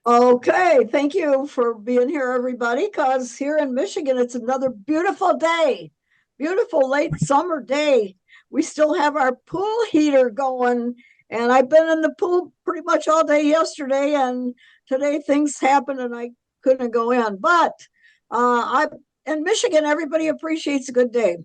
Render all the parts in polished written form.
Okay, thank you for being here, everybody, because here in Michigan, it's another beautiful day, beautiful late summer day. We still have our pool heater going, and I've been in the pool pretty much all day yesterday, and today things happened and I couldn't go in. But I in Michigan, everybody appreciates a good day,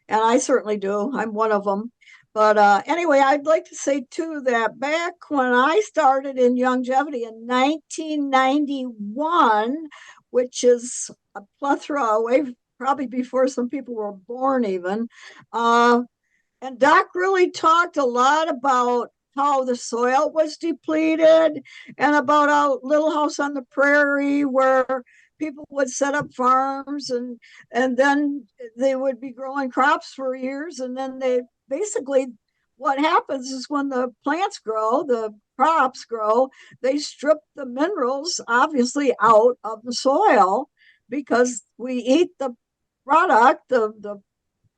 and I certainly do. I'm one of them. But anyway, I'd like to say too that back when I started in longevity in 1991, which is a plethora away, probably before some people were born even, uh, and Doc really talked a lot about how the soil was depleted and about a little house on the prairie where people would set up farms and then they would be growing crops for years and then they basically what happens is when the plants grow, the crops grow, they strip the minerals obviously out of the soil because we eat the product, the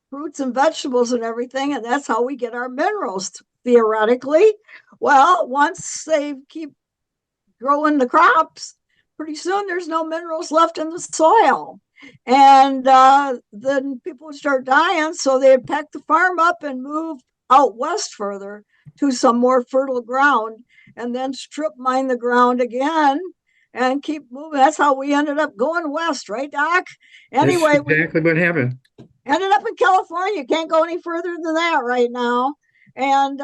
fruits and vegetables and everything, and that's how we get our minerals theoretically. Well, once they keep growing the crops, pretty soon there's no minerals left in the soil. And then people would start dying, so they'd pack the farm up and move out west further to some more fertile ground and then strip mine the ground again and keep moving. That's how we ended up going west, right, Doc? That's Anyway, we exactly what happened. ended up in California. Can't go any further than that right now. And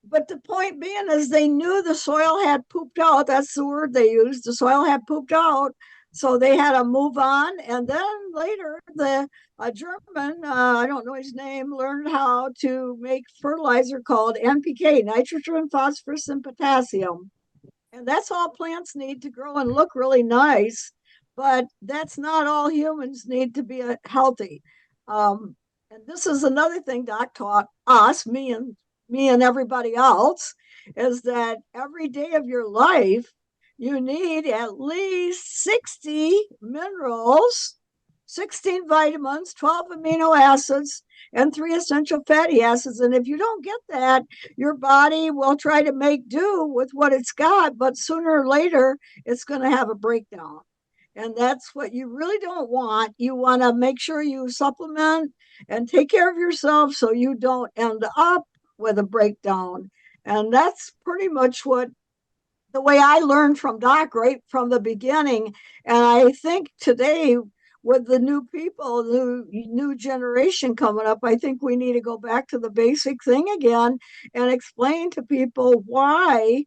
but the point being is they knew the soil had pooped out. That's the word they used. The soil had pooped out. So they had to move on. And then later, the German, I don't know his name, learned how to make fertilizer called NPK, nitrogen, phosphorus, and potassium. And that's all plants need to grow and look really nice. But that's not all humans need to be healthy. Um, and this is another thing Doc taught us, me and everybody else, is that every day of your life you need at least 60 minerals, 16 vitamins, 12 amino acids, and 3 essential fatty acids. And if you don't get that, your body will try to make do with what it's got, but sooner or later it's going to have a breakdown. And that's what you really don't want. You want to make sure you supplement and take care of yourself so you don't end up with a breakdown. And that's pretty much what the way I learned from Doc right from the beginning. And I think today, with the new people, the new generation coming up, I think we need to go back to the basic thing again and explain to people why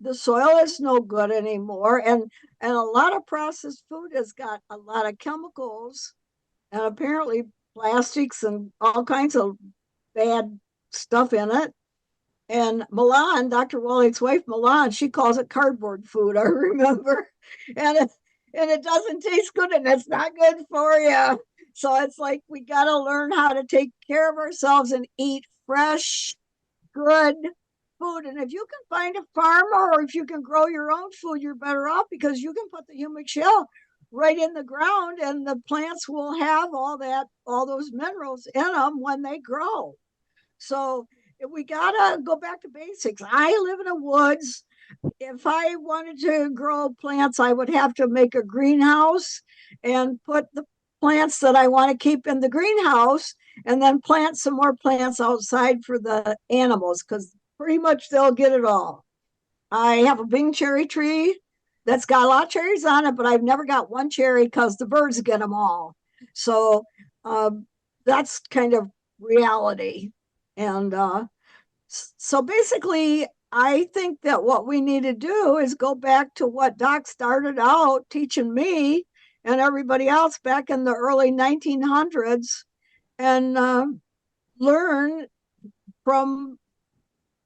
the soil is no good anymore. And a lot of processed food has got a lot of chemicals and apparently plastics and all kinds of bad stuff in it. And Milan, Dr. Wallach's wife, Milan, she calls it cardboard food, I remember. And it doesn't taste good and it's not good for you. So it's like we got to learn how to take care of ourselves and eat fresh, good food. And if you can find a farmer or if you can grow your own food, you're better off because you can put the humic shell right in the ground and the plants will have all those minerals in them when they grow. So we gotta go back to basics. I live in the woods. If I wanted to grow plants, I would have to make a greenhouse and put the plants that I want to keep in the greenhouse and then plant some more plants outside for the animals because pretty much they'll get it all. I have a Bing cherry tree that's got a lot of cherries on it, but I've never got one cherry because the birds get them all. So um, that's kind of reality. And so basically, I think that what we need to do is go back to what Doc started out teaching me and everybody else back in the early 1900s and learn from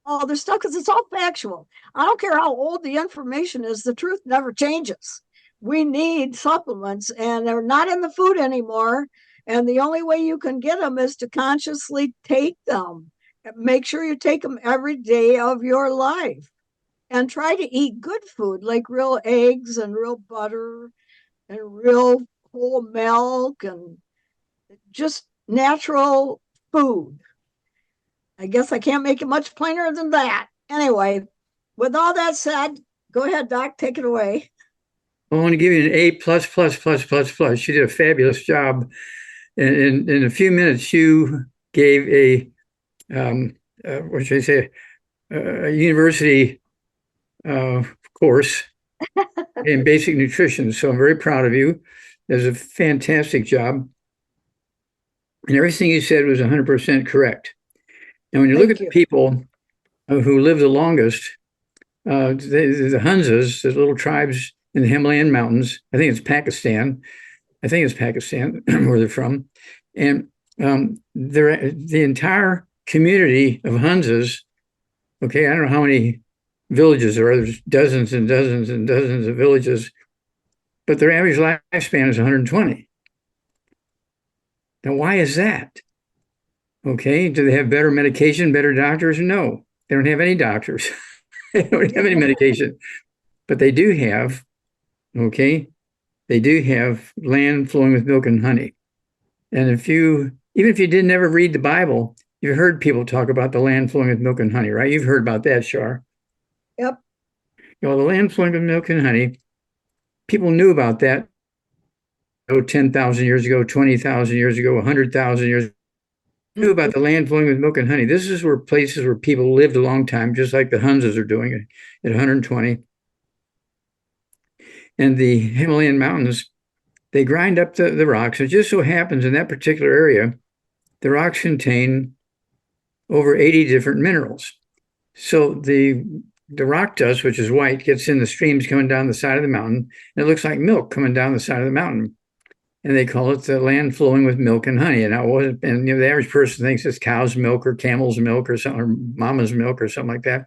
all this stuff because it's all factual. I don't care how old the information is, the truth never changes. We need supplements and they're not in the food anymore. And the only way you can get them is to consciously take them. Make sure you take them every day of your life and try to eat good food like real eggs and real butter and real whole milk and just natural food. I guess I can't make it much plainer than that. Anyway, with all that said, Go ahead, Doc. Take it away. I want to give you an A plus plus plus plus plus. You did a fabulous job. In a few minutes, you gave what should I say, a university uh, course in basic nutrition. So I'm very proud of you. That was a fantastic job. And everything you said was 100% correct. And when you look at Thank the you. people who live the longest, the Hunzas, the little tribes in the Himalayan mountains, I think it's Pakistan. I think it's Pakistan where they're from. And the entire community of Hunzas, okay, I don't know how many villages there are. There's dozens and dozens and dozens of villages, but their average lifespan is 120. Now, why is that? Okay, do they have better medication, better doctors? No, they don't have any doctors. They don't have any medication, but they do have, okay, they do have land flowing with milk and honey. And even if you didn't ever read the Bible, you've heard people talk about the land flowing with milk and honey, right? You've heard about that, Shar. Yep. You know, the land flowing with milk and honey, people knew about that 10,000 years ago, 20,000 years ago, 100,000 years knew about the land flowing with milk and honey. This is where places where people lived a long time, just like the Hunzas are doing at 120. And the Himalayan mountains, they grind up the rocks. It just so happens in that particular area, the rocks contain over 80 different minerals. So the rock dust, which is white, gets in the streams coming down the side of the mountain, and it looks like milk coming down the side of the mountain. And they call it the land flowing with milk and honey. And the average person thinks it's cow's milk or camel's milk or something, or mama's milk or something like that.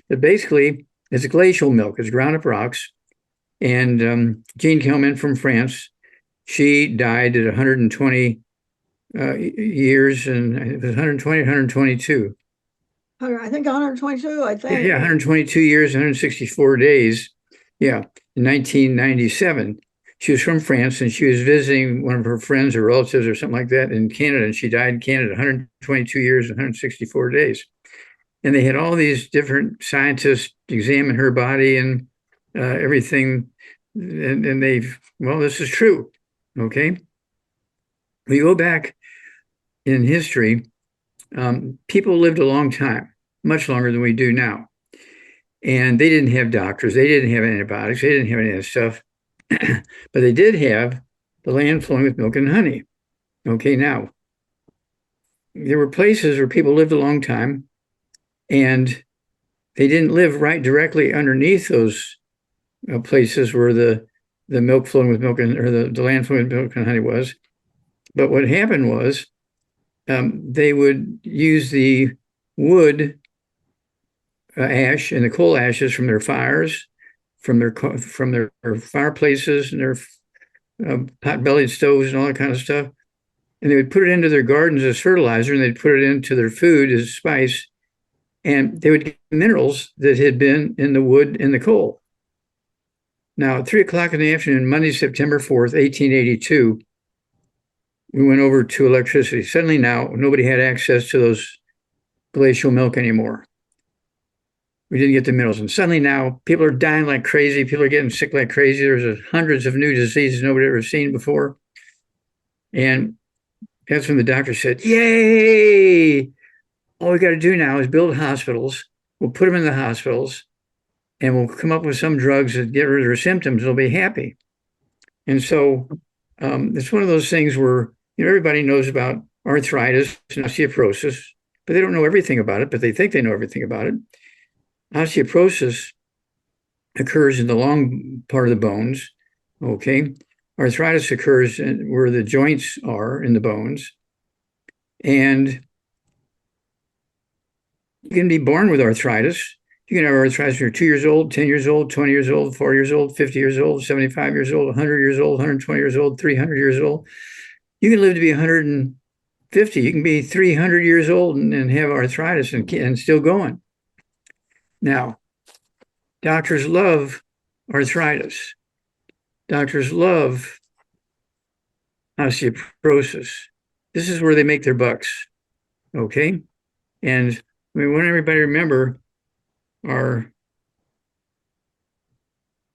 But basically, it's glacial milk. It's ground up rocks. And Jean Kelman from France, she died at 120 years, and it was 120, 122. I think 122, I think. Yeah, 122 years, 164 days. Yeah, in 1997. She was from France, and she was visiting one of her friends or relatives or something like that in Canada, and she died in Canada 122 years, 164 days. And they had all these different scientists examine her body and everything, and well, this is true, okay? We go back in history, people lived a long time, much longer than we do now. And they didn't have doctors, they didn't have antibiotics, they didn't have any of that stuff. But they did have the land flowing with milk and honey. Okay, now, there were places where people lived a long time, and they didn't live right directly underneath those places where the milk flowing with milk and, or the land flowing with milk and honey was. But what happened was they would use the wood ash and the coal ashes from their fires, from their fireplaces and their pot-bellied stoves and all that kind of stuff, and they would put it into their gardens as fertilizer, and they'd put it into their food as spice, and they would get minerals that had been in the wood and the coal. Now, at 3 o'clock in the afternoon, Monday, September 4th, 1882, we went over to electricity. Suddenly now, nobody had access to those glacial milk anymore. We didn't get the minerals. And suddenly now, people are dying like crazy. People are getting sick like crazy. There's hundreds of new diseases nobody ever seen before. And that's when the doctor said, yay! All we got to do now is build hospitals. We'll put them in the hospitals, and we'll come up with some drugs that get rid of their symptoms. They'll be happy. And so it's one of those things where everybody knows about arthritis and osteoporosis, but they don't know everything about it, but they think they know everything about it. Osteoporosis occurs in the long part of the bones, okay? Arthritis occurs where the joints are in the bones. And you can be born with arthritis. You can have arthritis when you're 2 years old, 10 years old, 20 years old, 40 years old, 50 years old, 75 years old, 100 years old, 120 years old, 300 years old. You can live to be 150. You can be 300 years old and have arthritis and still going. Now, doctors love arthritis. Doctors love osteoporosis. This is where they make their bucks, okay? And I mean, want everybody to remember our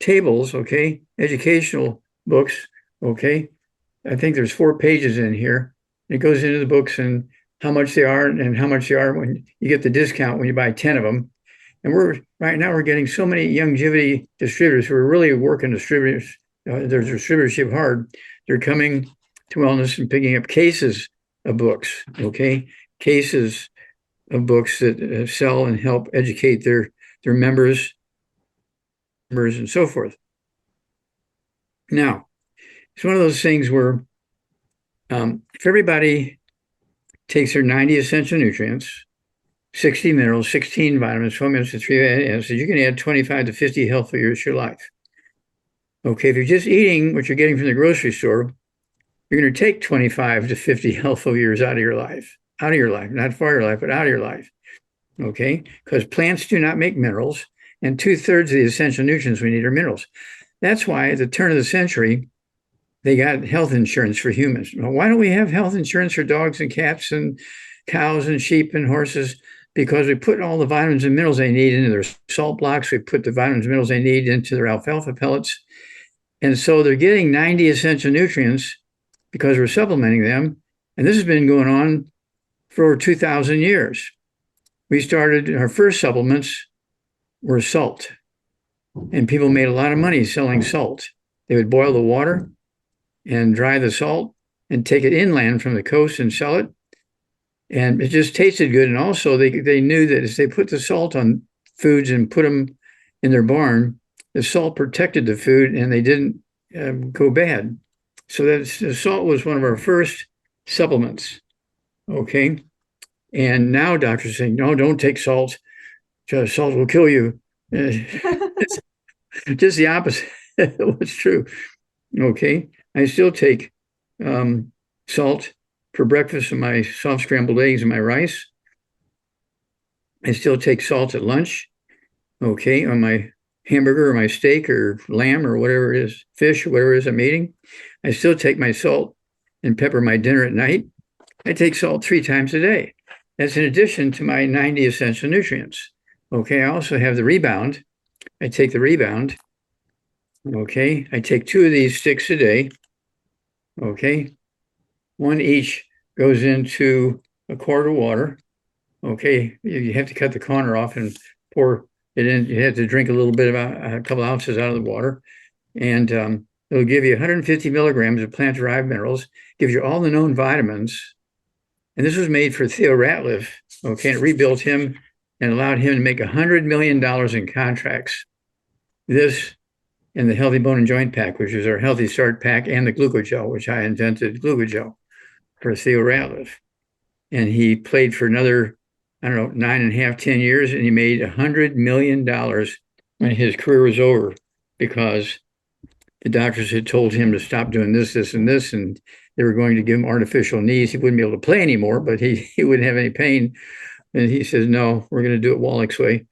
tables, okay, educational books, okay. I think there's 4 pages in here. It goes into the books and how much they are and how much they are when you get the discount when you buy 10 of them. And right now we're getting so many Youngevity distributors who are really working their distributorship hard. They're coming to Wellness and picking up cases of books, okay, cases of books that sell and help educate their members and so forth. Now, it's one of those things where if everybody takes their 90 essential nutrients, 60 minerals, 16 vitamins, 12 minutes to 3 acids, you can add 25 to 50 healthy years to your life. Okay, if you're just eating what you're getting from the grocery store, you're going to take 25 to 50 healthful years out of your life, not for your life, but out of your life. Okay, because plants do not make minerals, and 2/3 of the essential nutrients we need are minerals. That's why at the turn of the century, they got health insurance for humans. Well, why don't we have health insurance for dogs and cats and cows and sheep and horses? Because we put all the vitamins and minerals they need into their salt blocks. We put the vitamins and minerals they need into their alfalfa pellets. And so they're getting 90 essential nutrients because we're supplementing them. And this has been going on for over 2,000 years. We started, our first supplements were salt. And people made a lot of money selling salt. They would boil the water and dry the salt and take it inland from the coast and sell it. And it just tasted good. And also they knew that as they put the salt on foods and put them in their barn, the salt protected the food and they didn't go bad. So the salt was one of our first supplements. Okay. And now doctors are saying, no, don't take salt. Salt will kill you. It's just the opposite. What's true. Okay. I still take salt for breakfast and my soft scrambled eggs and my rice. I still take salt at lunch. Okay. On my hamburger or my steak or lamb or whatever it is, fish or whatever it is I'm eating. I still take my salt and pepper my dinner at night. I take salt 3 times a day. That's in addition to my 90 essential nutrients. Okay. I also have the rebound. I take the rebound. Okay. I take 2 of these sticks a day. Okay. 1 each goes into a quart of water. Okay. You have to cut the corner off and pour it in. You have to drink a little bit, about a couple ounces out of the water. And it'll give you 150 milligrams of plant-derived minerals, gives you all the known vitamins. And this was made for Theo Ratliff. Okay. And it rebuilt him and allowed him to make $100 million in contracts. This and the Healthy Bone and Joint Pack, which is our Healthy Start Pack, and the Glucogel, which I invented Glucogel for Theo Ratliff. And he played for another, 9.5, 10 years, and he made $100 million when his career was over because the doctors had told him to stop doing this, this, and this, and they were going to give him artificial knees. He wouldn't be able to play anymore, but he wouldn't have any pain. And he says, no, we're going to do it Wallach's way.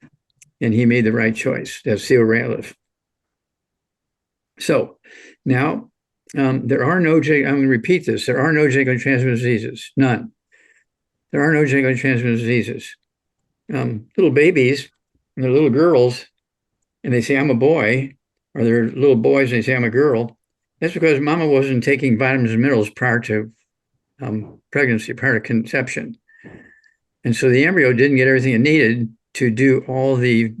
And he made the right choice. That's Theo Ratliff. So now there are no, I'm going to repeat this, there are no genetically transmitted diseases, none. There are no genetically transmitted diseases. Little babies, and they're little girls, and they say, I'm a boy, or they're little boys, and they say, I'm a girl. That's because mama wasn't taking vitamins and minerals prior to pregnancy, prior to conception. And so the embryo didn't get everything it needed to do all the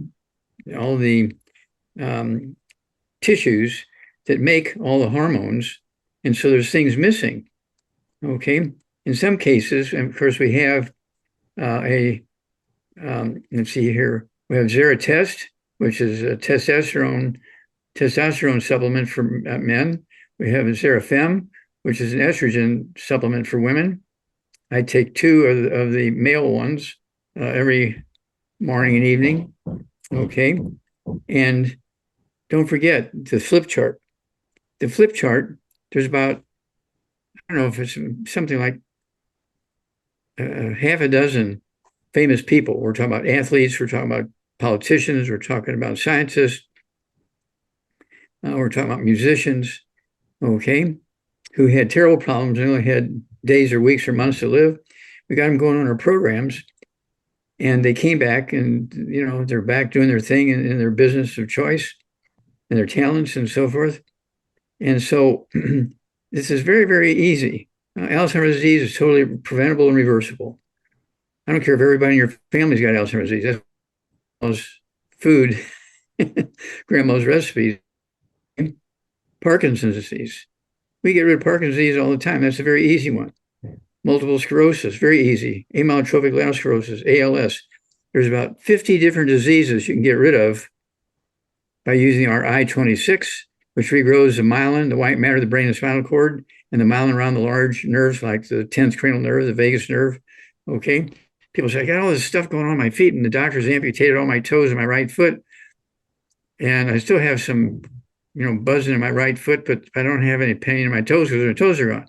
tissues that make all the hormones. And so there's things missing. Okay. In some cases, and of course we have let's see here, we have Zeratest, which is a testosterone supplement for men. We have a Zerafem, which is an estrogen supplement for women. I take 2 of the male ones every morning and evening. Okay. And don't forget the flip chart. The flip chart, there's about, I don't know if it's something like half a dozen famous people. We're talking about athletes, we're talking about politicians, we're talking about scientists, we're talking about musicians, okay, who had terrible problems and only had days or weeks or months to live. We got them going on our programs, and they came back and, they're back doing their thing in their business of choice. and their talents and so forth. And so this is very, very easy. Alzheimer's disease is totally preventable and reversible. I don't care if everybody in your family's got Alzheimer's disease. That's grandma's food, grandma's recipes. Parkinson's disease. We get rid of Parkinson's disease all the time. That's a very easy one. Multiple sclerosis, very easy. Amyotrophic lateral sclerosis, ALS. There's about 50 different diseases you can get rid of by using our I-26, which regrows the myelin, the white matter of the brain and spinal cord, and the myelin around the large nerves like the 10th cranial nerve, the vagus nerve. Okay. People say, I got all this stuff going on my feet, and the doctor's amputated all my toes and my right foot. And I still have some, buzzing in my right foot, but I don't have any pain in my toes because my toes are gone.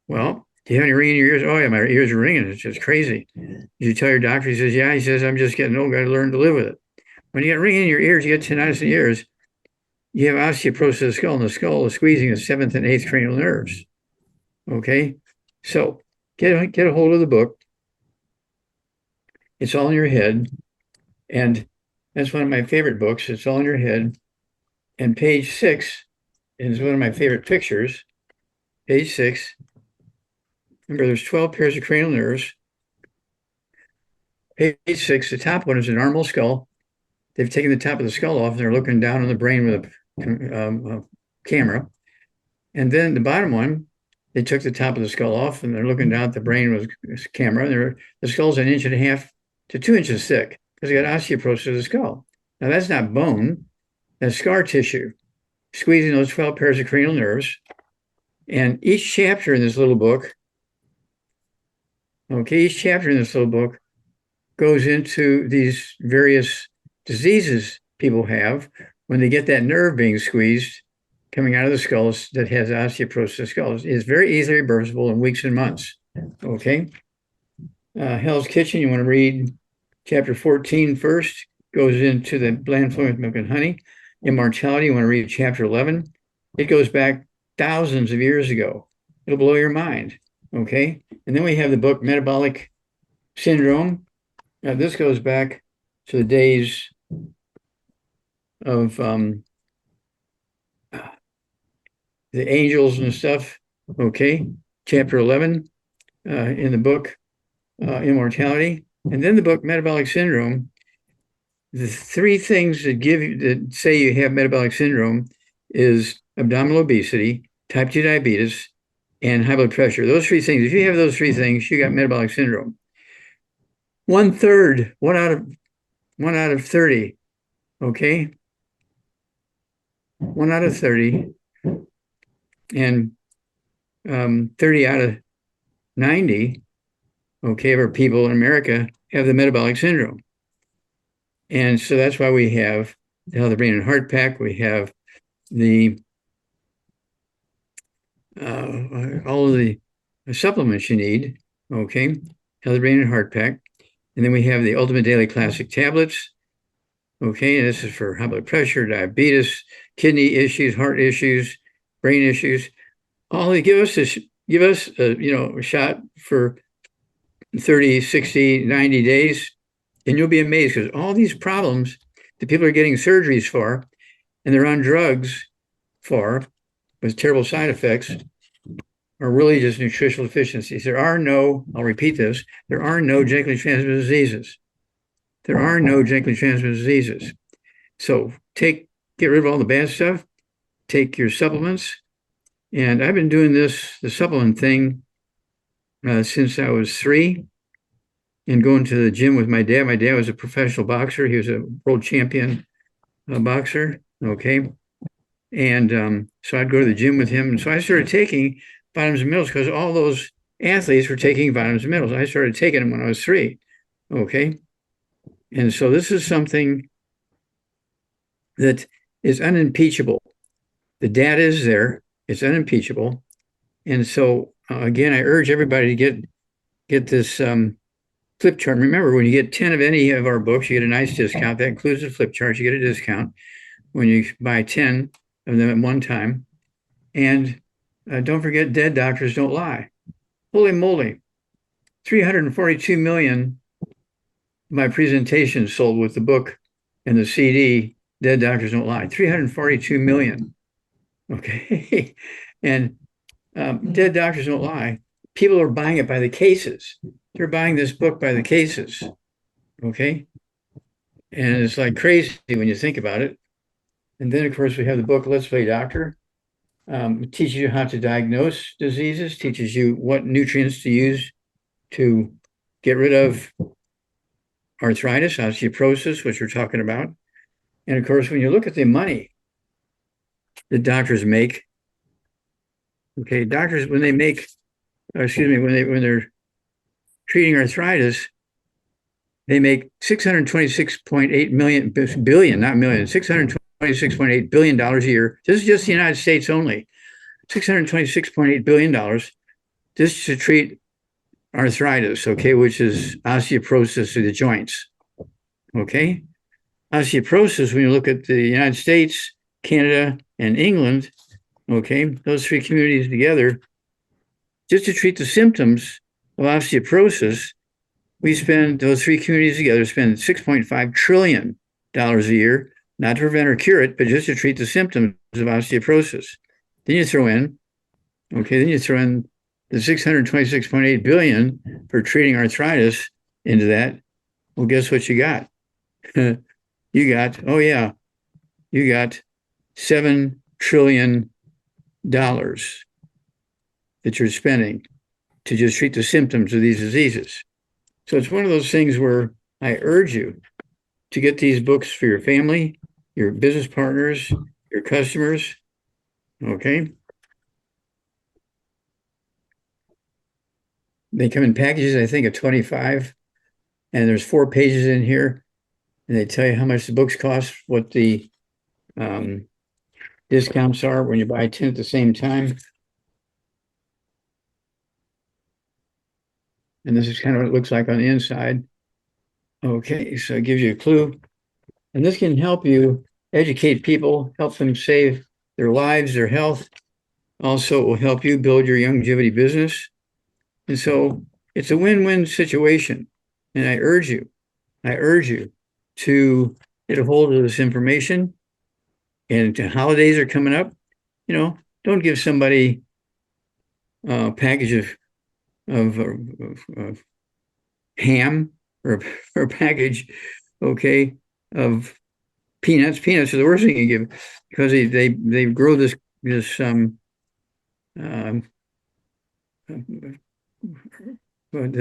Well, do you have any ringing in your ears? Oh, yeah, my ears are ringing. It's just crazy. Did you tell your doctor? He says, yeah. He says, I'm just getting old. Got to learn to live with it. When you get ringing in your ears, you get tinnitus in your ears. You have osteoporosis of the skull, and the skull is squeezing the 7th and 8th cranial nerves. Okay? So get a hold of the book. It's all in your head. And that's one of my favorite books. It's all in your head. And page 6 is one of my favorite pictures. Page 6. Remember, there's 12 pairs of cranial nerves. Page 6, the top one is a normal skull. They've taken the top of the skull off, and they're looking down on the brain with a camera. And then the bottom one, they took the top of the skull off, and they're looking down at the brain with a camera. The skull's 1.5 inches to 2 inches thick because they got osteoporosis of the skull. Now, that's not bone. That's scar tissue, squeezing those 12 pairs of cranial nerves. And each chapter in this little book, goes into these various diseases people have when they get that nerve being squeezed coming out of the skulls that has osteoporosis of the skulls. It's very easily reversible in weeks and months. Okay. Hell's Kitchen, you want to read chapter 14 first, goes into the bland flowing with milk and honey. Immortality, you want to read chapter 11. It goes back thousands of years ago. It'll blow your mind. Okay. And then we have the book Metabolic Syndrome. Now, this goes back to the days of the angels and stuff. Okay. Chapter 11 in the book Immortality. And then the book Metabolic Syndrome. The 3 things that say you have metabolic syndrome is abdominal obesity, type 2 diabetes, and high blood pressure. Those 3 things, if you have those 3 things, you got metabolic syndrome. 1/3, one out of 30. Okay. 1 out of 30. And 30 out of 90, okay, of our people in America have the metabolic syndrome. And so that's why we have the Health, Brain, and Heart Pack. We have the all of the supplements you need, okay? Health, Brain, and Heart Pack. And then we have the Ultimate Daily Classic Tablets, okay? And this is for high blood pressure, diabetes, kidney issues, heart issues, brain issues. All they give us is a shot for 30, 60, 90 days. And you'll be amazed because all these problems that people are getting surgeries for and they're on drugs for with terrible side effects are really just nutritional deficiencies. I'll repeat this, there are no genetically transmitted diseases. There are no genetically transmitted diseases. So get rid of all the bad stuff, take your supplements. And I've been doing the supplement thing since I was 3. And going to the gym with my dad. My dad was a professional boxer. He was a world champion boxer. Okay. And so I'd go to the gym with him. And so I started taking vitamins and minerals because all those athletes were taking vitamins and minerals. I started taking them when I was 3. Okay. And so this is something that is unimpeachable. The data is there. It's unimpeachable. And so, again, I urge everybody to get this flip chart. Remember, when you get 10 of any of our books, you get a nice discount. That includes the flip chart. You get a discount when you buy 10 of them at one time. And don't forget, Dead Doctors Don't Lie. Holy moly. 342 million of my presentations sold with the book and the CD Dead doctors don't lie. 342 million. Okay. And dead doctors don't lie. People are buying it by the cases. They're buying this book by the cases. Okay. And it's like crazy when you think about it. And then, of course, we have the book, Let's Play Doctor. It teaches you how to diagnose diseases, teaches you what nutrients to use to get rid of arthritis, osteoporosis, which we're talking about. And of course, when you look at the money that doctors make, okay, doctors, when they make, excuse me, when they're treating arthritis, they make $626.8 billion, not million, $626.8 billion a year. This is just the United States only. $626.8 billion just to treat arthritis, okay, which is osteoporosis of the joints. Okay. Osteoporosis, when you look at the United States, Canada, and England, okay, those three communities together, just to treat the symptoms of osteoporosis, we spend, those three communities together spend $6.5 trillion a year, not to prevent or cure it, but just to treat the symptoms of osteoporosis. Then you throw in the $626.8 billion for treating arthritis into that. Well, guess what you got? You got $7 trillion that you're spending to just treat the symptoms of these diseases. So it's one of those things where I urge you to get these books for your family, your business partners, your customers. Okay. They come in packages, I think, of 25, and there's 4 pages in here, and they tell you how much the books cost, what the discounts are when you buy 10 at the same time. And this is kind of what it looks like on the inside. Okay, so it gives you a clue. And this can help you educate people, help them save their lives, their health. Also, it will help you build your longevity business. And so it's a win-win situation. And I urge you to get a hold of this information. And the holidays are coming up. You know, don't give somebody a package of ham or a package, okay, of peanuts. Peanuts are the worst thing you give because they grow this what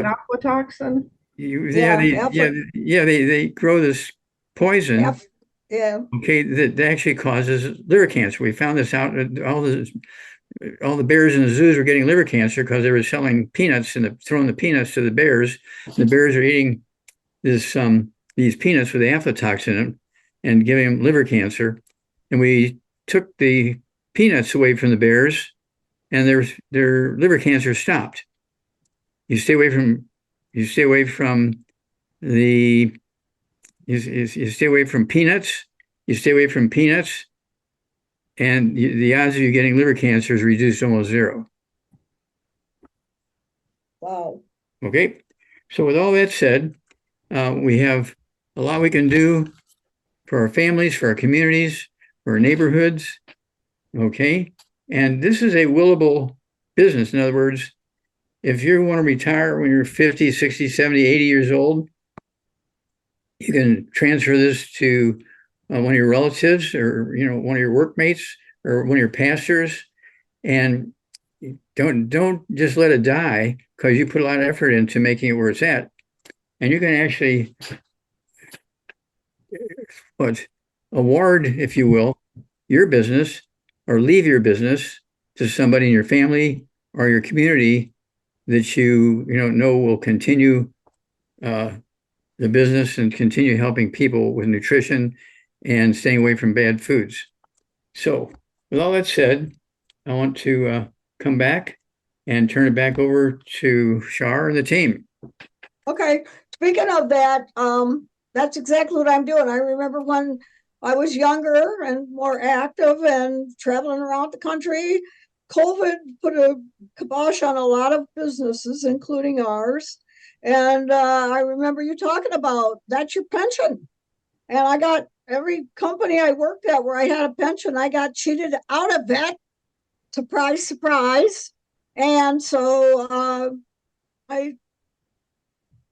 Aflatoxin. they grow this poison. Yeah. Okay, that actually causes liver cancer. We found this out. All the bears in the zoos were getting liver cancer because they were selling peanuts and throwing the peanuts to the bears. The bears are eating these peanuts with aflatoxin in them and giving them liver cancer. And we took the peanuts away from the bears, and their liver cancer stopped. You stay away from peanuts. You stay away from peanuts. And the odds of you getting liver cancer is reduced almost zero. Wow. Okay. So with all that said, we have a lot we can do for our families, for our communities, for our neighborhoods. Okay. And this is a willable business. In other words, if you want to retire when you're 50, 60, 70, 80 years old, you can transfer this to one of your relatives or, one of your workmates or one of your pastors, and don't just let it die because you put a lot of effort into making it where it's at. And you can actually award, if you will, your business or leave your business to somebody in your family or your community that you know will continue the business and continue helping people with nutrition and staying away from bad foods. So with all that said, I want to come back and turn it back over to Shar and the team. Okay. Speaking of that, that's exactly what I'm doing. I remember when I was younger and more active and traveling around the country, COVID put a kibosh on a lot of businesses, including ours. And I remember you talking about that's your pension. And I got every company I worked at where I had a pension, I got cheated out of it. Surprise, surprise. And so I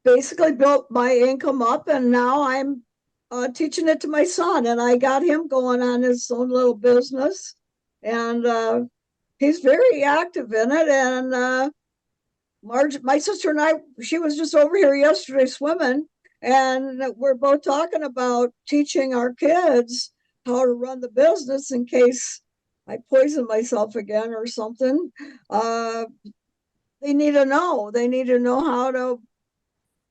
basically built my income up, and now I'm teaching it to my son, and I got him going on his own little business, and he's very active in it. And Marge, my sister and I, she was just over here yesterday swimming, and we're both talking about teaching our kids how to run the business in case I poison myself again or something. Uh, they need to know. They need to know how to,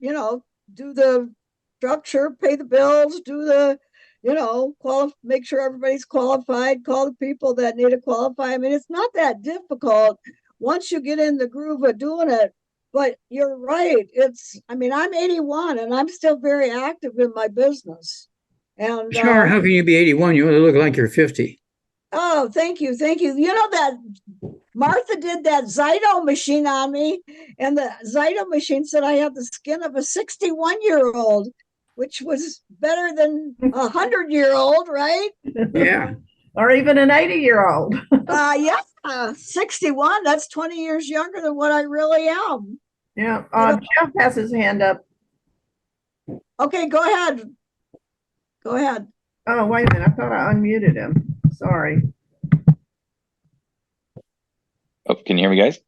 you know, do the structure, pay the bills, do the, make sure everybody's qualified, call the people that need to qualify. I mean, it's not that difficult once you get in the groove of doing it. But you're right. I mean, I'm 81 and I'm still very active in my business. And Sure, how can you be 81? You only look like you're 50. oh, thank you. Thank you. You know that Martha did that Zyto machine on me, and the Zyto machine said I have the skin of a 61-year-old, which was better than a 100-year-old, right? Yeah. Or even an 80-year-old. Yeah, 61. That's 20 years younger than what I really am. Yeah. Jeff has his hand up. Okay, go ahead. Go ahead. Oh, wait a minute. I thought I unmuted him. Sorry. Oh, can you hear me, guys?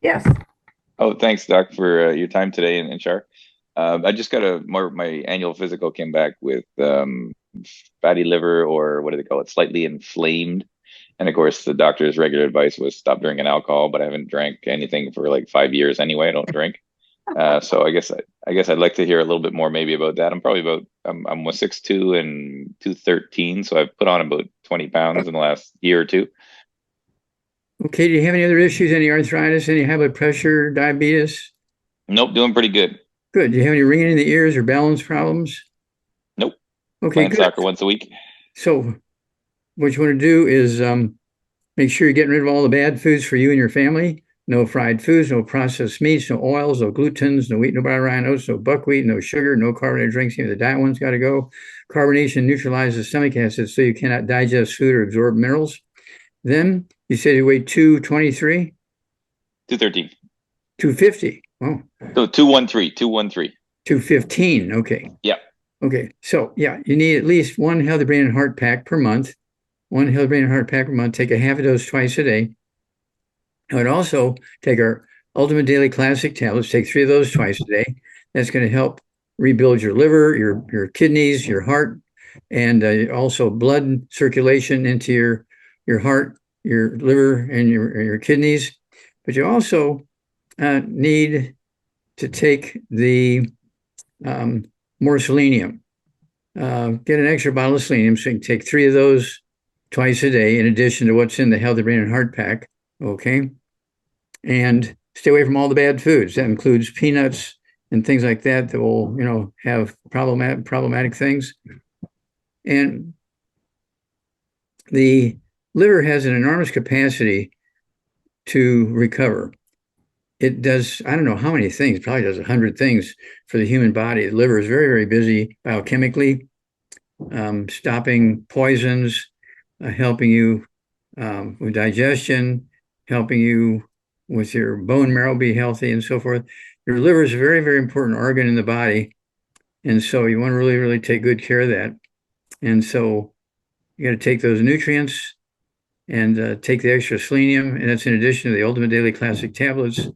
Yes. Oh, thanks, Doc, for your time today and Char. I just got my annual physical came back with fatty liver, or what do they call it? Slightly inflamed. And of course, the doctor's regular advice was stop drinking alcohol, but I haven't drank anything for like 5 years anyway. I don't drink. So I guess I'd like to hear a little bit more maybe about that. I'm 6'2" and 213, so I've put on about 20 pounds in the last year or two. Okay, do you have any other issues? Any arthritis, any high blood pressure, diabetes? Nope, doing pretty good. Good. Do you have any ringing in the ears or balance problems? Nope. Okay, Playing good. soccer once a week. So what you want to do is make sure you're getting rid of all the bad foods for you and your family. No fried foods, no processed meats, no oils, no glutens, no wheat, no brown oats, no buckwheat, no sugar, no carbonated drinks. Even the diet one's got to go. Carbonation neutralizes stomach acid, so you cannot digest food or absorb minerals. Then you said you weigh 223? 213. 250. Oh. So 213. 215. Okay. Yeah. Okay. So yeah, you need at least one Healthy Brain and Heart pack per month. One Healthy Brain and Heart pack per month. Take a half a dose twice a day. I would also take our Ultimate Daily Classic tablets. Take 3 of those twice a day. That's going to help rebuild your liver, your kidneys, your heart, and also blood circulation into your heart, your liver, and your kidneys. But you also need to take the more selenium. Get an extra bottle of selenium, so you can take 3 of those twice a day in addition to what's in the Healthy Brain and Heart pack. Okay. And stay away from all the bad foods. That includes peanuts and things like that will, have problematic things. And the liver has an enormous capacity to recover. It does, I don't know how many things, probably does 100 things for the human body. The liver is very, very busy biochemically, stopping poisons, helping you with digestion, helping you with your bone marrow be healthy and so forth. Your liver is a very, very important organ in the body. And so you want to really, really take good care of that. And so you got to take those nutrients and take the extra selenium. And that's in addition to the Ultimate Daily Classic tablets.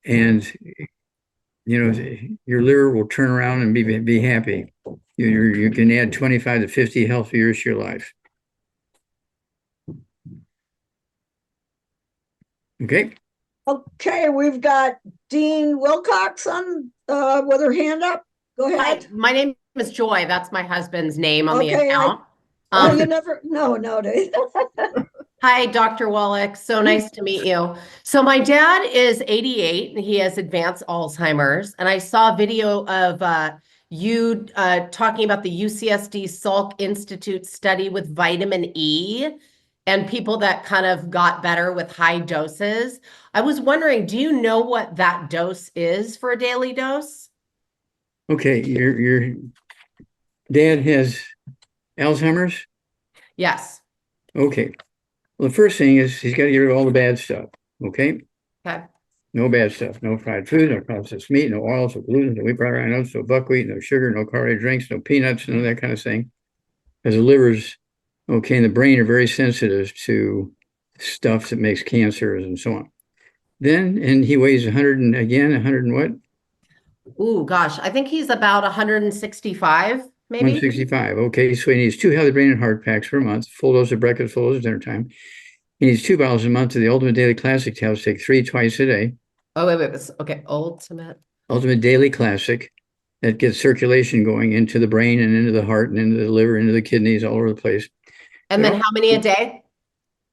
And, your liver will turn around and be happy. You can add 25 to 50 healthy years to your life. Okay. Okay, we've got Dean Wilcox on with her hand up. Go ahead. Hi, my name is Joy. That's my husband's name on the Okay, account. you never, no, Dave. Hi, Dr. Wallach. So nice to meet you. So my dad is 88 and he has advanced Alzheimer's. And I saw a video of you talking about the UCSD Salk Institute study with vitamin E and people that kind of got better with high doses. I was wondering, do you know what that dose is for a daily dose? Okay, your dad has Alzheimer's? Yes. Okay. Well, the first thing is he's got to get rid of all the bad stuff. Okay. Okay. No bad stuff. No fried food, no processed meat, no oils, no gluten, no wheat flour, no nuts, no buckwheat, no sugar, no carbonated drinks, no peanuts, none of that kind of thing. Because the liver's okay, and the brain are very sensitive to stuff that makes cancers and so on. Then, and he weighs 100 and again, 100 and what? Ooh, gosh. I think he's about 165, maybe. 165. Okay, so he needs 2 healthy brain and heart packs per month, full dose of breakfast, full dose of dinner time. He needs 2 bottles a month of the Ultimate Daily Classic tablets, take 3 twice a day. Oh, wait. Okay. Ultimate Daily Classic that gets circulation going into the brain and into the heart and into the liver, into the kidneys, all over the place. And then how many a day?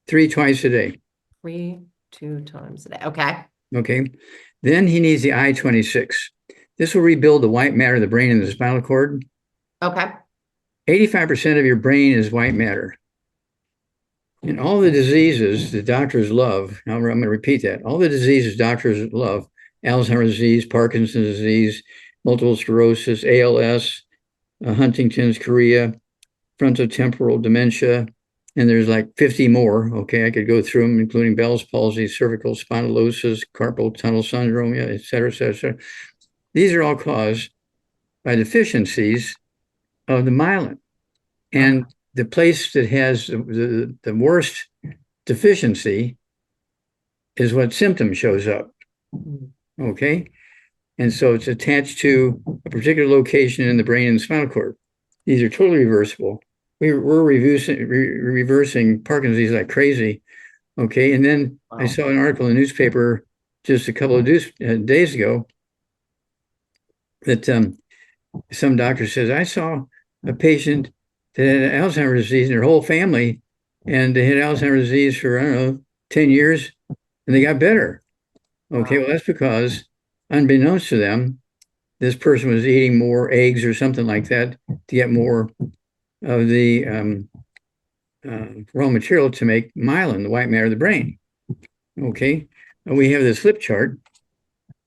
3 twice a day. 2 times a day. Okay. Okay. Then he needs the I-26. This will rebuild the white matter of the brain and the spinal cord. Okay. 85% of your brain is white matter. And all the diseases that doctors love, now I'm going to repeat that, all the diseases doctors love, Alzheimer's disease, Parkinson's disease, multiple sclerosis, ALS, Huntington's, chorea, frontotemporal dementia, and there's like 50 more. Okay, I could go through them, including Bell's palsy, cervical spondylosis, carpal tunnel syndrome, et cetera, et cetera, et cetera. These are all caused by deficiencies of the myelin. And the place that has the worst deficiency is what symptom shows up. Okay. And so it's attached to a particular location in the brain and the spinal cord. These are totally reversible. We're reversing Parkinson's disease like crazy. Okay. And then I saw an article in the newspaper just a couple of days ago that some doctor says, I saw a patient that had Alzheimer's disease in their whole family, and they had Alzheimer's disease for, I don't know, 10 years, and they got better. Okay, well, that's because, unbeknownst to them, this person was eating more eggs or something like that to get more of the raw material to make myelin, the white matter of the brain. Okay, and we have this flip chart.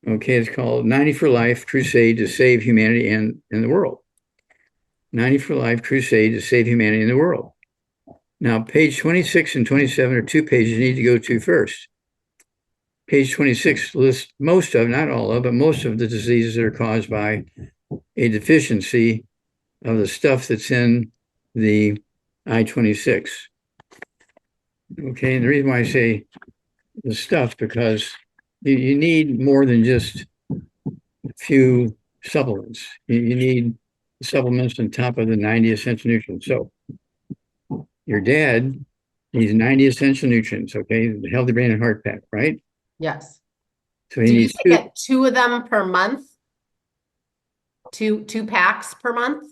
Okay, it's called 90 for Life Crusade to Save Humanity and the World. 90 for Life Crusade to Save Humanity and the World. Now, page 26 and 27 are 2 pages you need to go to first. Page 26 lists most of, not all of, but most of the diseases that are caused by a deficiency of the stuff that's in the I-26. Okay, and the reason why I say the stuff, because you need more than just a few supplements. You need supplements on top of the 90 essential nutrients. So your dad needs 90 essential nutrients, okay? The healthy brain and heart pack, right? Yes. So he Do you needs get 2 of them per month? Two packs per month?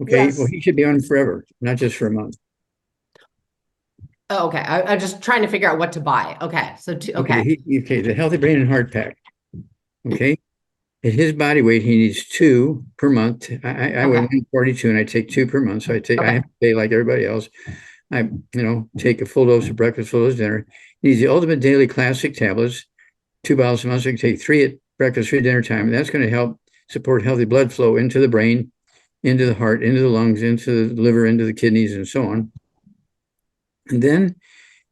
Okay, Yes. well, he should be on forever, not just for a month. Oh, okay. I'm just trying to figure out what to buy. Okay. So Okay, the healthy brain and heart pack. Okay. At his body weight, he needs 2 per month. I weigh 142 and I take 2 per month. So I have to pay like everybody else. I take a full dose of breakfast, full dose of dinner. He needs the Ultimate Daily Classic tablets, 2 bottles a month. So you can take 3 at breakfast, 3 at dinner time. And that's going to help support healthy blood flow into the brain, into the heart, into the lungs, into the liver, into the kidneys, and so on. And then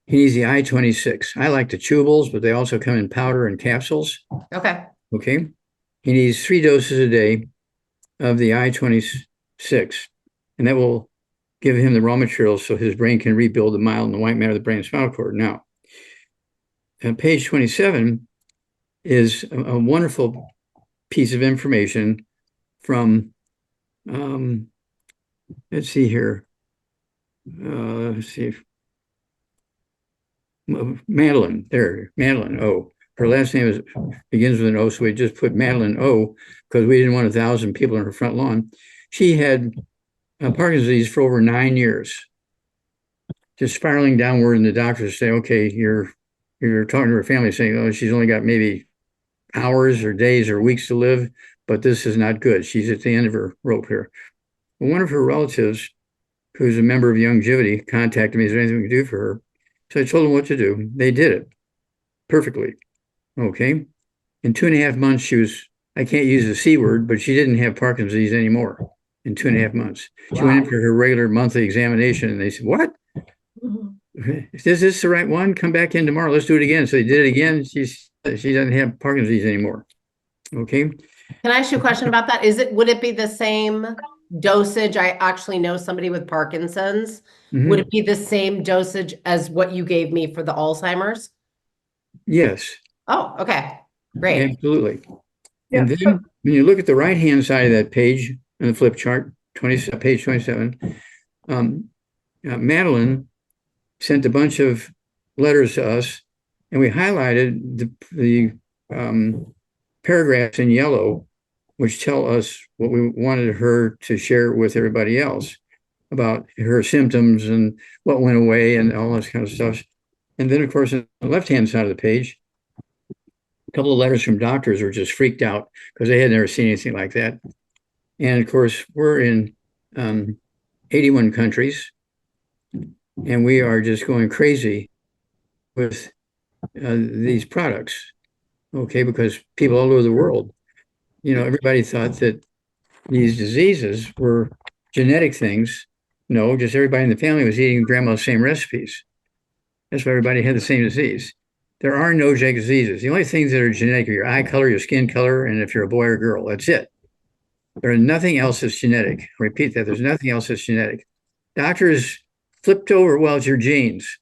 he needs the I-26. I like the chewables, but they also come in powder and capsules. Okay. Okay. He needs 3 doses a day of the I-26, and that will give him the raw materials so his brain can rebuild the myelin, the white matter of the brain and spinal cord. Now, page 27 is a wonderful piece of information from, let's see here. Let's see. Madeline, Madeline O. Her last name begins with an O, so we just put Madeline O because we didn't want 1,000 people on her front lawn. She had Parkinson's disease for over 9 years, just spiraling downward, and the doctors say, okay, you're talking to her family saying, oh, she's only got maybe hours or days or weeks to live, but this is not good. She's at the end of her rope here. Well, one of her relatives, who's a member of Youngevity, contacted me. Is there anything we can do for her? So I told them what to do. They did it perfectly. Okay. In 2.5 months, I can't use the C word, but she didn't have Parkinson's disease anymore. in 2.5 months. She went in for her regular monthly examination, and they said, "What? Is this the right one? Come back in tomorrow. Let's do it again." So they did it again. She doesn't have Parkinson's disease anymore. Okay. Can I ask you a question about that? Would it be the same dosage? I actually know somebody with Parkinson's. Would it be the same dosage as what you gave me for the Alzheimer's? Yes. Oh, okay. Great. Absolutely. Yeah. And then when you look at the right-hand side of that page on the flip chart, page 27, Madeline sent a bunch of letters to us, and we highlighted the paragraphs in yellow, which tell us what we wanted her to share with everybody else about her symptoms and what went away and all this kind of stuff. And then, of course, on the left-hand side of the page, a couple of letters from doctors were just freaked out because they had never seen anything like that. And of course, we're in 81 countries, and we are just going crazy with these products, okay, because people all over the world, everybody thought that these diseases were genetic things. No, just everybody in the family was eating grandma's same recipes. That's why everybody had the same disease. There are no genetic diseases. The only things that are genetic are your eye color, your skin color, and if you're a boy or girl. That's it. There's nothing else that's genetic. I repeat that. There's nothing else that's genetic. Doctors flipped over, well, it's your genes,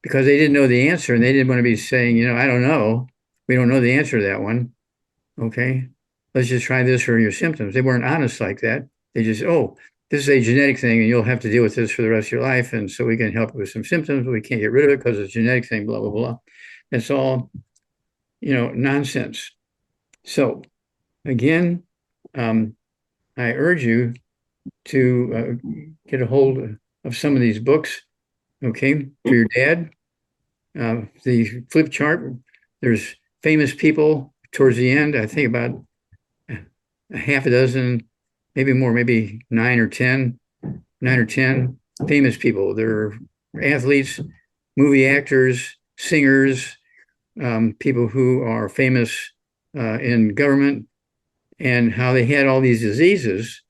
because they didn't know the answer, and they didn't want to be saying, I don't know. We don't know the answer to that one. Okay. Let's just try this for your symptoms. They weren't honest like that. They just, this is a genetic thing, and you'll have to deal with this for the rest of your life. And so we can help you with some symptoms, but we can't get rid of it because it's a genetic thing, blah, blah, blah. It's all, nonsense. So again, I urge you to get a hold of some of these books, okay, for your dad. The flip chart, there's famous people towards the end, I think about a half a dozen, maybe more, maybe 9 or 10 famous people. They're athletes, movie actors, singers, people who are famous in government, and how they had all these diseases,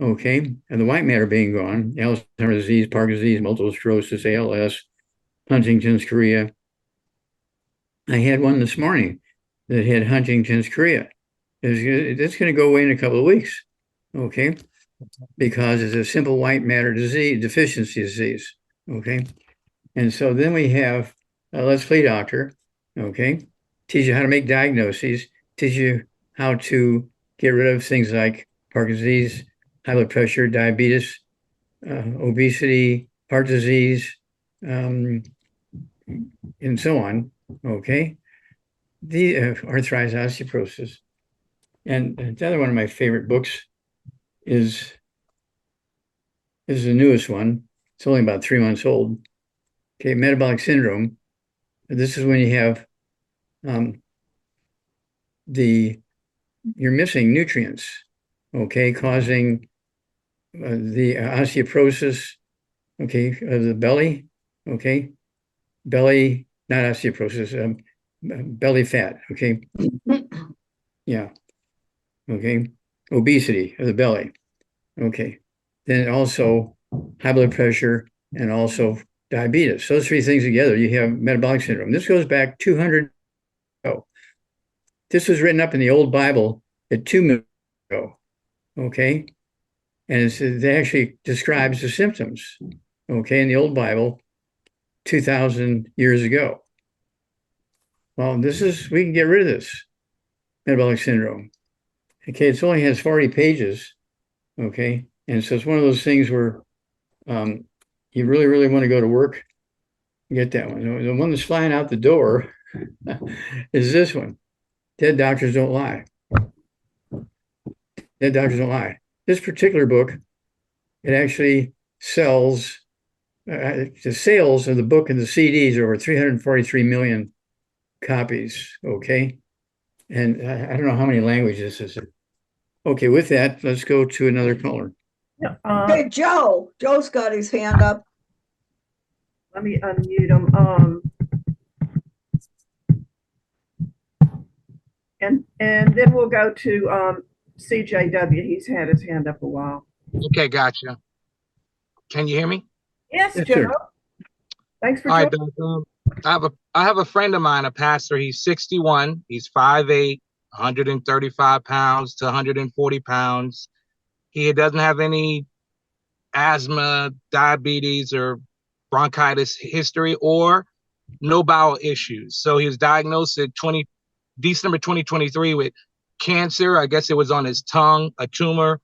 okay, and the white matter being gone, Alzheimer's disease, Parkinson's disease, multiple sclerosis, ALS, Huntington's chorea. I had one this morning that had Huntington's chorea. It's going to go away in a couple of weeks, okay, because it's a simple white matter disease, deficiency disease, okay. And so then we have Let's Play Doctor, okay, teach you how to make diagnoses, teach you how to get rid of things like Parkinson's disease, high blood pressure, diabetes, obesity, heart disease, and so on, okay? The arthritis, osteoporosis. And the other one of my favorite books is the newest one. It's only about 3 months old. Okay, metabolic syndrome. This is when you have you're missing nutrients, okay, causing the osteoporosis, okay, of the belly, okay, belly, not osteoporosis, belly fat, okay, yeah, okay, obesity of the belly, okay, then also high blood pressure and also diabetes. Those three things together, you have metabolic syndrome. This goes back 200 ago. This was written up in the old Bible at 2 million ago, okay? And it actually describes the symptoms, okay, in the old Bible 2,000 years ago. Well, we can get rid of this metabolic syndrome. Okay, it only has 40 pages, okay? And so it's one of those things where you really, really want to go to work, get that one. The one that's flying out the door is this one. Dead doctors don't lie. Dead doctors don't lie. This particular book, it actually sells, the sales of the book and the CDs are over 343 million copies, okay? And I don't know how many languages this is. Okay, with that, let's go to another caller. Yeah, Hey, Joe. Joe's got his hand up. let me unmute him. And then we'll go to CJW. He's had his hand up a while. Okay, gotcha. Can you hear me? Yes, Yes, Joe. sir. Thanks for All right, joining. Doc. I have a friend of mine, a pastor. He's 61. He's 5'8", 135 pounds to 140 pounds. He doesn't have any asthma, diabetes, or bronchitis history, or no bowel issues. So he was diagnosed at December 2023 with cancer. I guess it was on his tongue, a tumor.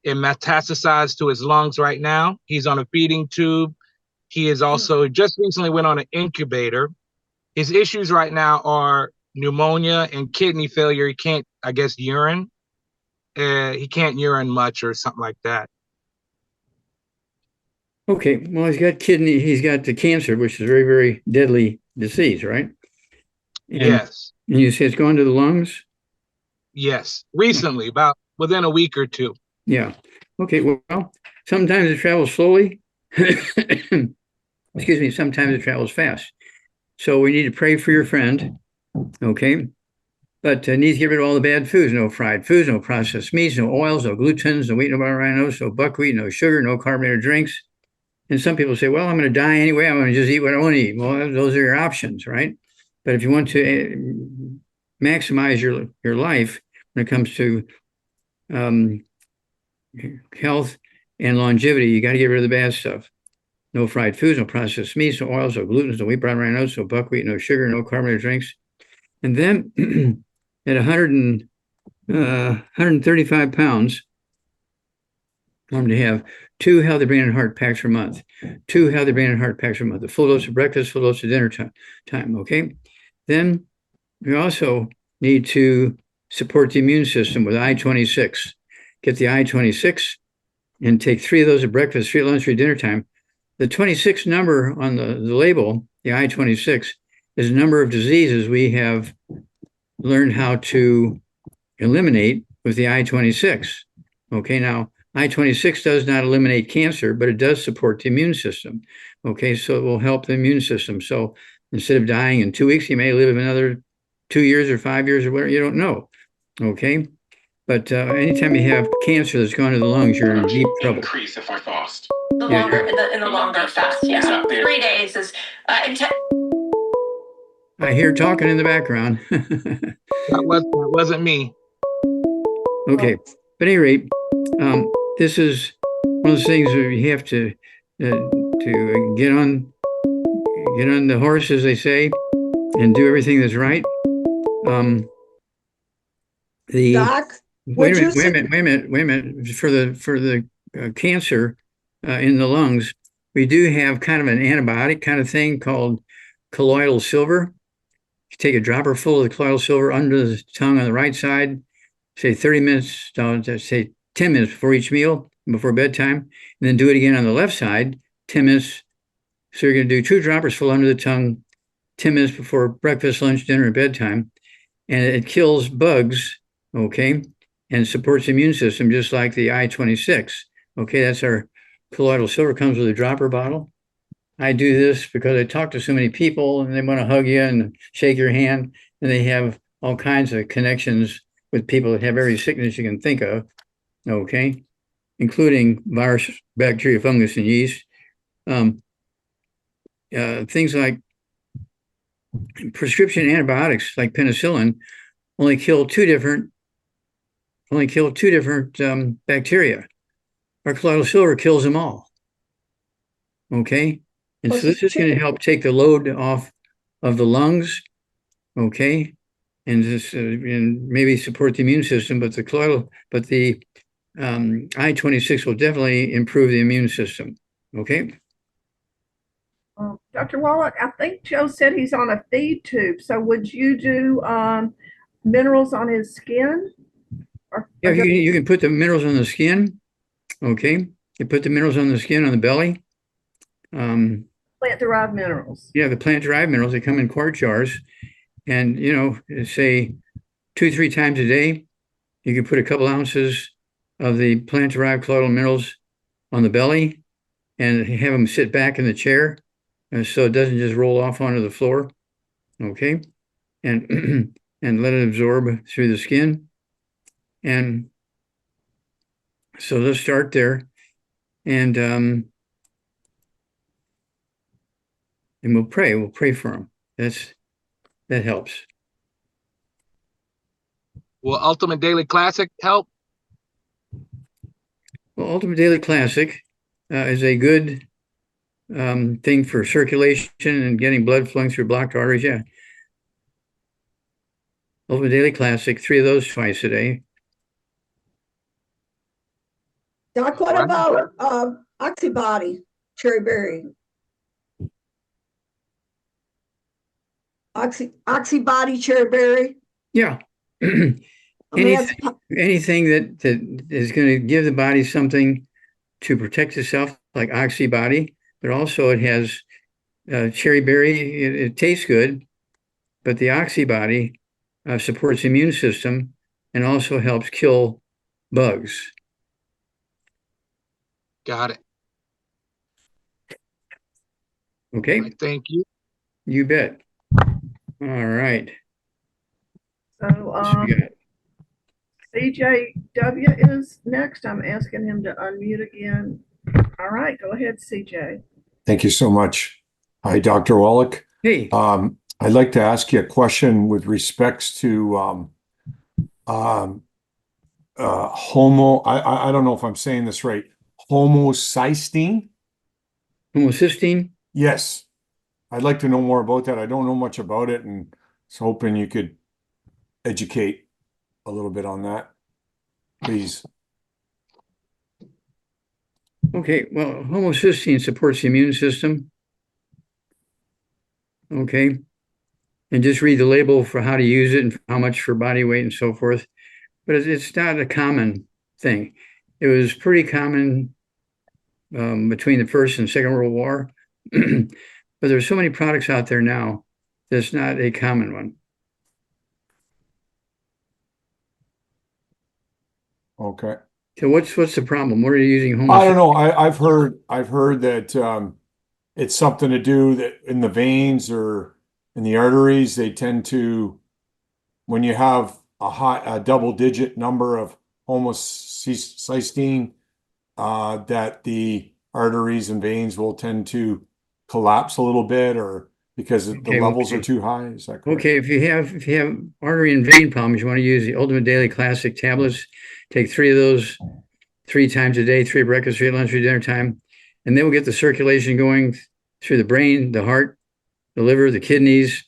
It metastasized to his lungs right now. He's on a feeding tube. He is also just recently went on an incubator. His issues right now are pneumonia and kidney failure. He can't, I guess, urine. He can't urine much or something like that. Okay, well, he's got the cancer, which is a very, very deadly disease, right? And Yes, you say it's gone to the lungs? yes. Recently, about within a week or two. Yeah. Okay, well, sometimes it travels slowly. Excuse me, sometimes it travels fast. So we need to pray for your friend, okay? But needs to get rid of all the bad foods. No fried foods, no processed meats, no oils, no glutens, no wheat, no rhinos, no buckwheat, no sugar, no carbonated drinks. And some people say, well, I'm going to die anyway. I'm going to just eat what I want to eat. Well, those are your options, right? But if you want to maximize your life when it comes to health and longevity, you got to get rid of the bad stuff. No fried foods, no processed meats, no oils, no glutens, no wheat, brown rhinos, no buckwheat, no sugar, no carbonated drinks. And then at 135 pounds, I'm to have 2 healthy brain and heart packs per month. 2 healthy brain and heart packs per month. A full dose of breakfast, full dose of dinner time. Okay. Then we also need to support the immune system with I-26. Get the I-26 and take 3 of those at breakfast, 3 at lunch, 3 at dinner time. The 26 number on the label, the I-26, is a number of diseases we have learned how to eliminate with the I-26. Okay, now I-26 does not eliminate cancer, but it does support the immune system. Okay, so it will help the immune system. So instead of dying in 2 weeks, you may live another 2 years or 5 years or whatever, you don't know. Okay, but anytime you have cancer that's gone to the lungs, you're in deep trouble. Increase if I fast. The Yeah, longer, in the longer fast, yeah. 3 days is I hear talking in the background. That wasn't me. Okay, but at any rate, this is one of those things where you have to get on the horse, as they say, and do everything that's right. Doc, Wait would you a minute. For the cancer in the lungs, we do have kind of an antibiotic kind of thing called colloidal silver. You take a dropper full of the colloidal silver under the tongue on the right side, say 30 minutes, say 10 minutes before each meal, before bedtime, and then do it again on the left side, 10 minutes. So you're going to do 2 droppers full under the tongue, 10 minutes before breakfast, lunch, dinner, and bedtime. And it kills bugs, okay, and supports the immune system just like the I-26. Okay, that's our colloidal silver, comes with a dropper bottle. I do this because I talk to so many people and they want to hug you and shake your hand, and they have all kinds of connections with people that have every sickness you can think of, okay, including virus, bacteria, fungus, and yeast. Things like prescription antibiotics like penicillin only kill two different bacteria. Our colloidal silver kills them all. Okay, and so this is going to help take the load off of the lungs. Okay, and and maybe support the immune system. But the I-26 will definitely improve the immune system. Okay. Dr. Wallach, I think Joe said he's on a feed tube. So would you do minerals on his skin? Yeah, you can put the minerals on the skin. Okay, you put the minerals on the skin on the belly. Plant-derived minerals. Yeah, the plant-derived minerals, they come in quart jars, and say 2-3 times a day, you can put a couple ounces of the plant-derived colloidal minerals on the belly, and have them sit back in the chair, so it doesn't just roll off onto the floor. Okay, and and let it absorb through the skin. And So let's start there. And we'll pray. We'll pray for him. That helps. Will Ultimate Daily Classic help? Well, Ultimate Daily Classic is a good thing for circulation and getting blood flowing through blocked arteries. Yeah. Ultimate Daily Classic, 3 of those twice a day. Doc, what about Oxybody, cherry berry? Oxybody, cherry berry? Yeah. I mean, it's, Anything that is going to give the body something to protect itself, like Oxybody, but also it has cherry berry. It tastes good, but the Oxybody supports the immune system and also helps kill bugs. Got it. Okay, Thank you. you bet. All right. So, What you got? CJW is next. I'm asking him to unmute again. All right, go ahead, CJ. Thank you so much. Hi, Dr. Wallach. Hey, I'd like to ask you a question with respects to I don't know if I'm saying this right. Homocysteine? homocysteine. Yes. I'd like to know more about that. I don't know much about it, and was hoping you could educate a little bit on that, please. Okay, well, homocysteine supports the immune system. Okay, and just read the label for how to use it and how much for body weight and so forth. But it's not a common thing. It was pretty common between the First and Second World War. But there's so many products out there now that's not a common one. Okay. So what's the problem? What are you using homocysteine? I don't know. I've heard that it's something to do that in the veins or in the arteries, they tend to, when you have a double-digit number of homocysteine, that the arteries and veins will tend to collapse a little bit, or because the levels are too high. Is that correct? Okay, if you have artery and vein problems, you want to use the Ultimate Daily Classic tablets. Take 3 of those 3 times a day, 3 at breakfast, 3 at lunch, 3 at dinner time, and they will get the circulation going through the brain, the heart, the liver, the kidneys.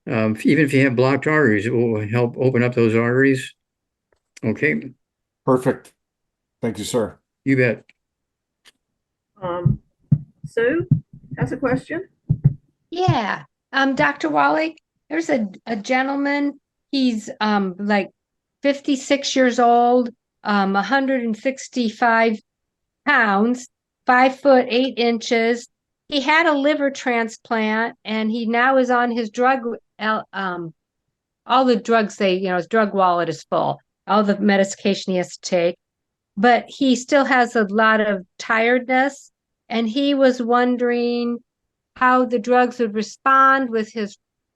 Even if you have blocked arteries, it will help open up those arteries. Okay. Perfect. Thank you, sir. You bet. Sue has a question. Yeah. Dr. Wallach, there's a gentleman, he's like 56 years old, 165 pounds, 5'8". He had a liver transplant and he now is on his all the drugs his drug wallet is full, all the medication he has to take, but he still has a lot of tiredness, and he was wondering how the drugs would respond with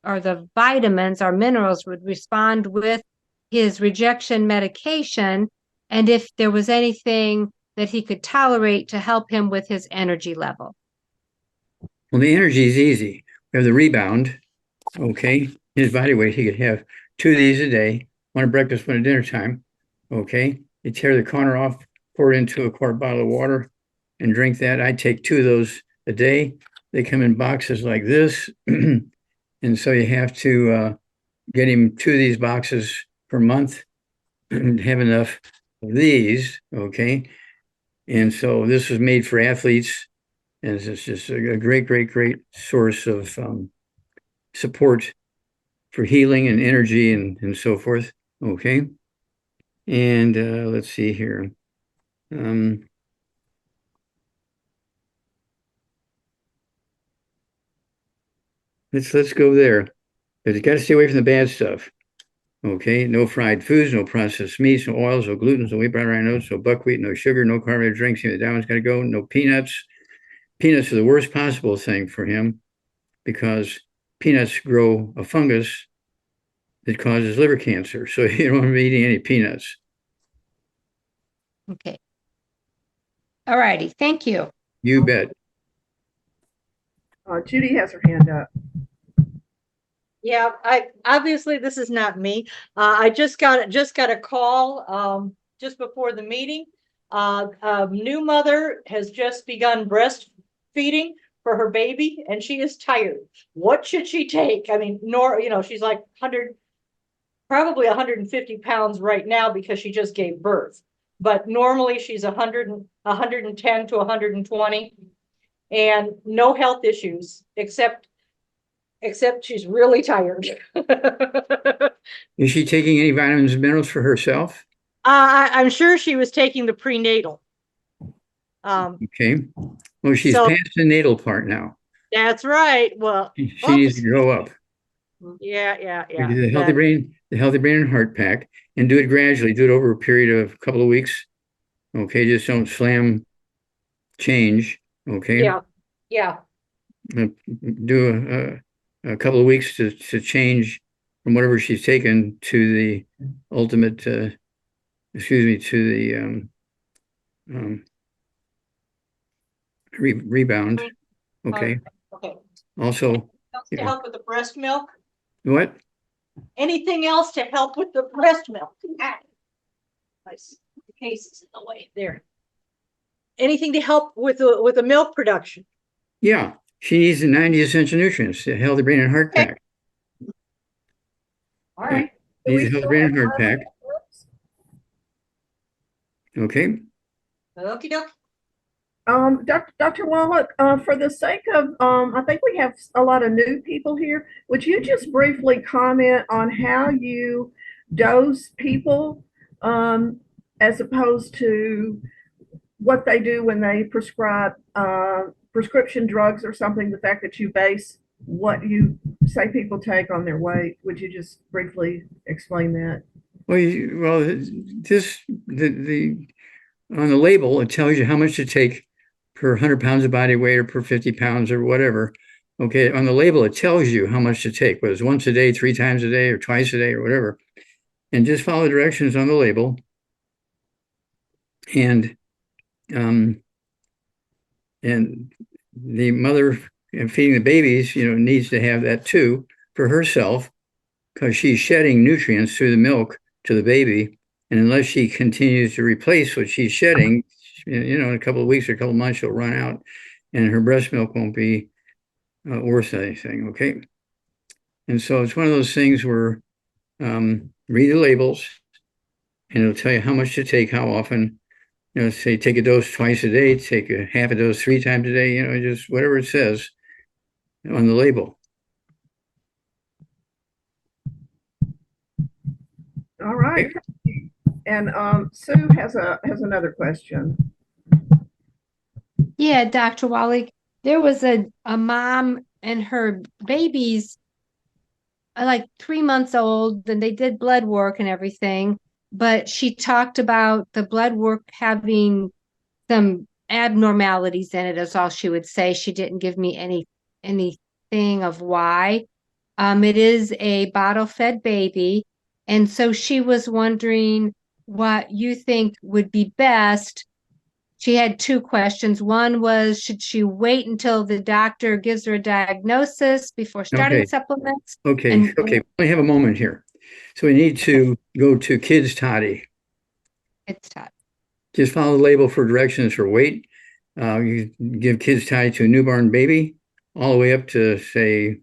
or the vitamins or minerals would respond with his rejection medication, and if there was anything that he could tolerate to help him with his energy level. Well, the energy is easy. We have the rebound. Okay. His body weight, he could have 2 of these a day, 1 at breakfast, 1 at dinner time. Okay. You tear the corner off, pour it into a quart bottle of water and drink that. I take 2 of those a day. They come in boxes like this. And so you have to get him 2 of these boxes per month and have enough of these. Okay. And so this was made for athletes. And it's just a great, great, great source of support for healing and energy and so forth. Okay. And let's see here. Let's go there. But you got to stay away from the bad stuff. Okay. No fried foods, no processed meats, no oils, no gluten, no wheat, brown rice, oats, no buckwheat, no sugar, no carbonated drinks. That one's got to go. No peanuts. Peanuts are the worst possible thing for him because peanuts grow a fungus that causes liver cancer. So you don't want to be eating any peanuts. Okay. All righty. Thank you. You bet. Judy has her hand up. Yeah, I obviously this is not me. I just got a call just before the meeting. A new mother has just begun breastfeeding for her baby, and she is tired. What should she take? I mean, she's like 100, probably 150 pounds right now because she just gave birth. But normally she's 110 to 120, and no health issues except she's really tired. Is she taking any vitamins and minerals for herself? I'm sure she was taking the prenatal. Okay. Well, she's past the natal part now. That's right. Well, she needs to grow up. Yeah. Do the Healthy Brain and Heart Pack, and do it gradually. Do it over a period of a couple of weeks. Okay, just don't slam change. Okay. Yeah. Do a couple of weeks to change from whatever she's taken to the ultimate, to the rebound. Okay. Okay. Also, to help with the breast milk? What? Anything else to help with the breast milk? Nice. The case is in the way there. Anything to help with the milk production? Yeah, she needs the 90 essential nutrients, the Healthy Brain and Heart Pack. All right. Needs the Healthy Brain and Heart Pack. Okay. Okie doke. Dr. Wallach, for the sake of, I think we have a lot of new people here. Would you just briefly comment on how you dose people, as opposed to what they do when they prescribe prescription drugs or something, the fact that you base what you say people take on their weight? Would you just briefly explain that? Well, on the label, it tells you how much to take per 100 pounds of body weight or per 50 pounds or whatever. Okay, on the label, it tells you how much to take, whether it's once a day, 3 times a day, or twice a day, or whatever. And just follow the directions on the label. And the mother feeding the babies, needs to have that too for herself, because she's shedding nutrients through the milk to the baby. And unless she continues to replace what she's shedding, in a couple of weeks or a couple of months, she'll run out, and her breast milk won't be worth anything. Okay. And so it's one of those things where read the labels, and it'll tell you how much to take, how often. Say take a dose twice a day, take a half a dose 3 times a day, just whatever it says on the label. All right. Okay. And Sue has another question. Yeah, Dr. Wallach, there was a mom and her babies like 3 months old, and they did blood work and everything. But she talked about the blood work having some abnormalities in it, is all she would say. She didn't give me anything of why. It is a bottle-fed baby. And so she was wondering what you think would be best. She had 2 questions. One was, should she wait until the doctor gives her a diagnosis before starting supplements? Okay. We have a moment here. So we need to go to Kids Toddy. It's Toddy. Just follow the label for directions for weight. You give Kids Toddy to a newborn baby all the way up to, say,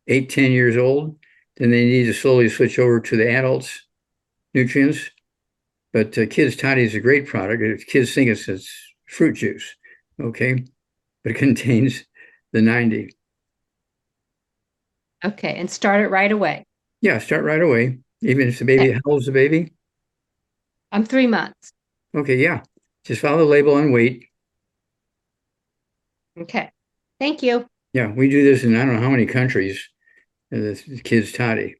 8, 10 years old. Then they need to slowly switch over to the adults' nutrients. But Kids Toddy is a great product. Kids think it's fruit juice, okay? But it contains the 90. Okay, and start it right away. Yeah, start right away. Even if the baby, how old's the baby? I'm 3 months. Okay, yeah. Just follow the label on weight. Okay, thank you. Yeah, we do this in I don't know how many countries, the Kids Toddy.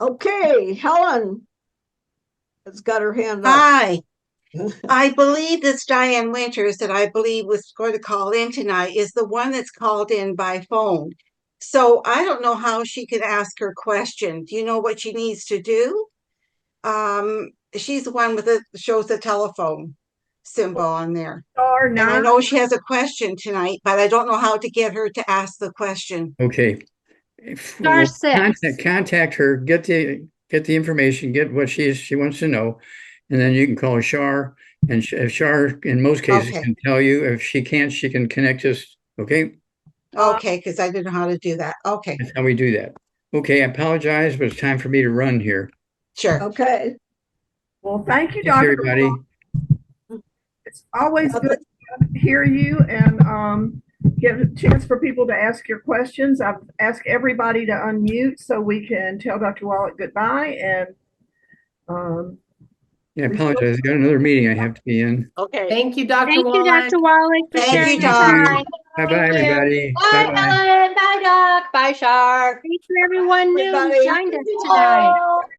Okay, Helen has got her hand up. Hi. I believe this Diane Winters that I believe was going to call in tonight is the one that's called in by phone. So I don't know how she could ask her question. Do you know what she needs to do? She's the one with shows the telephone. symbol on there. Star And I nine. know she has a question tonight, but I don't know how to get her to ask the question. Okay. Star six. Contact her, get the information, get what she wants to know, and then you can call Shar, and if Shar, in most cases, Okay. can tell you. If she can't, she can connect us. Okay, Okay, because I didn't know how to do that. Okay, that's how we do that. Okay, I apologize, but it's time for me to run here. sure. Okay. Well, thank you, Thanks, Dr. everybody. Wallach. It's always Uh, good to hear you and give a chance for people to ask your questions. I've asked everybody to unmute so we can tell Dr. Wallach goodbye and Yeah, I apologize. I got another meeting I have to be in. Okay. Thank you, Dr. Thank you, Wallach. Dr. Wallach, for Thank sharing you, your Doc. time. Bye-bye, everybody. Bye, Bye-bye. Helen. Bye, Doc. Bye, Shar. Thanks for everyone new who Everybody. joined us tonight.